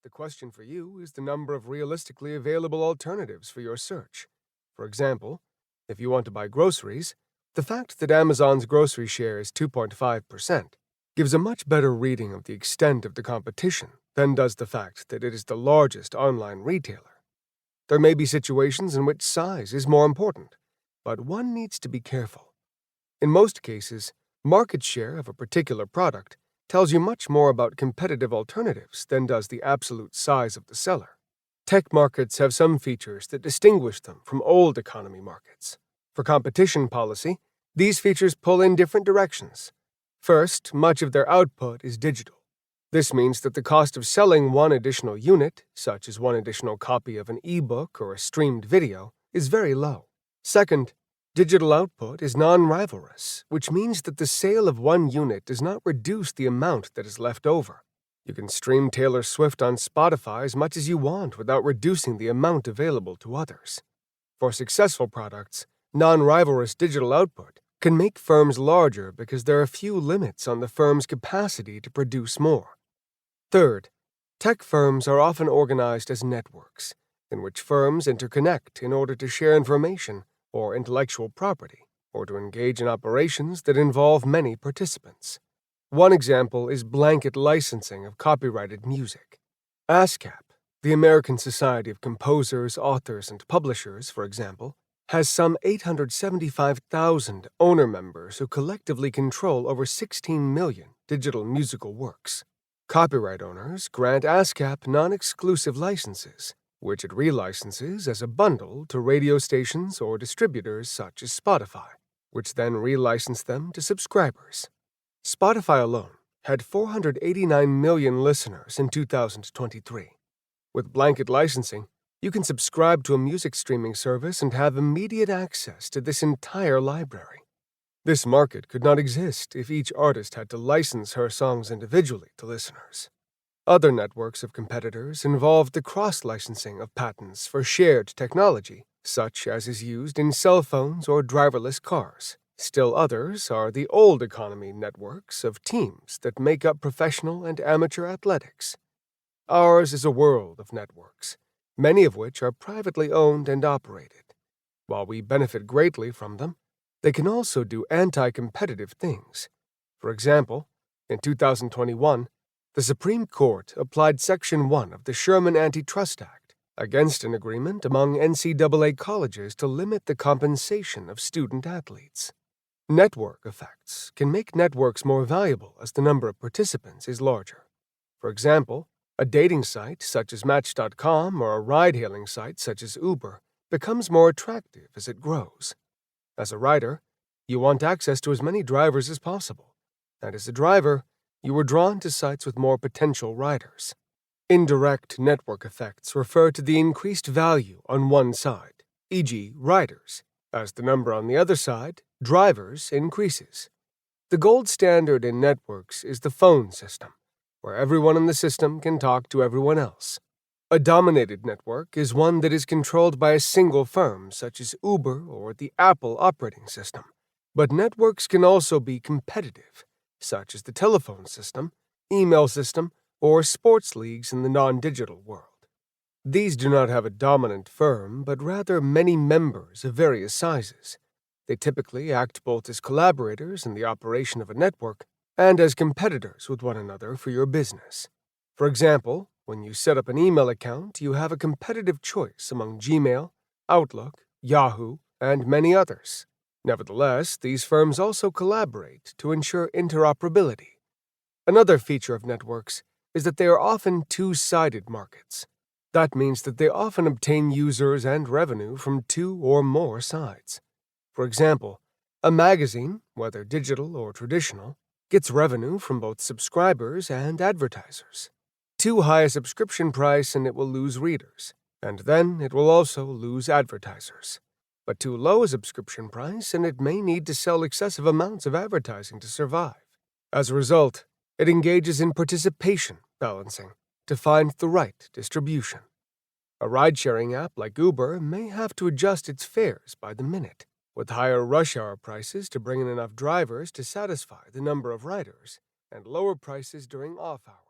The question for you is the number of realistically available alternatives for your search. For example, if you want to buy groceries, the fact that Amazon's grocery share is 2.5% gives a much better reading of the extent of the competition than does the fact that it is the largest online retailer. There may be situations in which size is more important, but one needs to be careful. In most cases, market share of a particular product tells you much more about competitive alternatives than does the absolute size of the seller. Tech markets have some features that distinguish them from old economy markets. For competition policy, these features pull in different directions. First, much of their output is digital. This means that the cost of selling one additional unit, such as one additional copy of an ebook or a streamed video, is very low. Second, digital output is non-rivalrous, which means that the sale of one unit does not reduce the amount that is left over. You can stream Taylor Swift on Spotify as much as you want without reducing the amount available to others. For successful products, non-rivalrous digital output can make firms larger because there are few limits on the firm's capacity to produce more. Third, tech firms are often organized as networks, in which firms interconnect in order to share information or intellectual property, or to engage in operations that involve many participants. One example is blanket licensing of copyrighted music. ASCAP, the American Society of Composers, Authors, and Publishers, for example, has some 875,000 owner members who collectively control over 16 million digital musical works. Copyright owners grant ASCAP non-exclusive licenses, which it relicenses as a bundle to radio stations or distributors such as Spotify, which then relicense them to subscribers. Spotify alone had 489 million listeners in 2023. With blanket licensing, you can subscribe to a music streaming service and have immediate access to this entire library. This market could not exist if each artist had to license her songs individually to listeners. Other networks of competitors involved the cross-licensing of patents for shared technology, such as is used in cell phones or driverless cars. Still others are the old economy networks of teams that make up professional and amateur athletics. Ours is a world of networks, many of which are privately owned and operated. While we benefit greatly from them, they can also do anti-competitive things. For example, in 2021, the Supreme Court applied Section 1 of the Sherman Antitrust Act against an agreement among NCAA colleges to limit the compensation of student athletes. Network effects can make networks more valuable as the number of participants is larger. For example, a dating site such as Match.com or a ride-hailing site such as Uber becomes more attractive as it grows. As a rider, you want access to as many drivers as possible, and as a driver, you are drawn to sites with more potential riders. Indirect network effects refer to the increased value on one side, e.g., riders, as the number on the other side, drivers, increases. The gold standard in networks is the phone system, where everyone in the system can talk to everyone else. A dominated network is one that is controlled by a single firm, such as Uber or the Apple operating system. But networks can also be competitive, such as the telephone system, email system, or sports leagues in the non-digital world. These do not have a dominant firm, but rather many members of various sizes. They typically act both as collaborators in the operation of a network and as competitors with one another for your business. For example, when you set up an email account, you have a competitive choice among Gmail, Outlook, Yahoo, and many others. Nevertheless, these firms also collaborate to ensure interoperability. Another feature of networks is that they are often two-sided markets. That means that they often obtain users and revenue from two or more sides. For example, a magazine, whether digital or traditional, gets revenue from both subscribers and advertisers. Too high a subscription price and it will lose readers, and then it will also lose advertisers. But too low a subscription price and it may need to sell excessive amounts of advertising to survive. As a result, it engages in participation balancing to find the right distribution. A ride-sharing app like Uber may have to adjust its fares by the minute, with higher rush hour prices to bring in enough drivers to satisfy the number of riders, and lower prices during off hours.